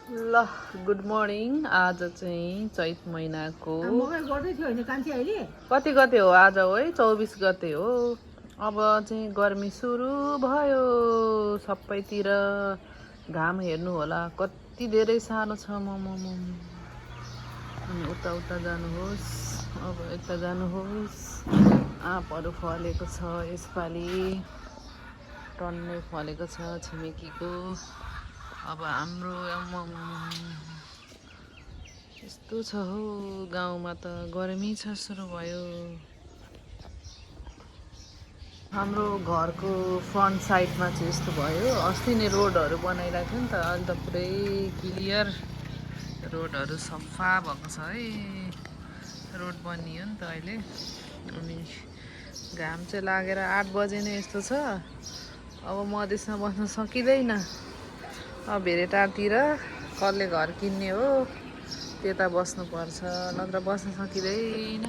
ल good morning. आज चाहिँ चैत महिनाको कति गते हो? आज हो है 24 गते हो। अब चाहिँ गर्मी सुरु भयो सबैतिर। घाम हेर्नु होला कति धेरै सानो छ। अनि उता उता जानुहोस्, अब यता जानुहोस्। आँपहरू फलेको छ यसपालि, टन्नै फलेको छ छिमेकीको। अब हाम्रो यस्तो छ हो गाउँमा त गर्मी छ सुरु भयो। हाम्रो घरको फ्रन्ट साइडमा चाहिँ यस्तो भयो। अस्ति नै रोडहरू बनाइरहेको थियो नि त, अहिले त पुरै क्लियर रोडहरू सफा भएको छ है। रोड बनियो नि त अहिले। अनि घाम चाहिँ लागेर 8 बजे नै यस्तो छ। अब मधेसमा बस्न सकिँदैन। अब भेरेटारतिर कसले घर किन्ने हो त्यता बस्नुपर्छ, नत्र बस्न सकिँदैन।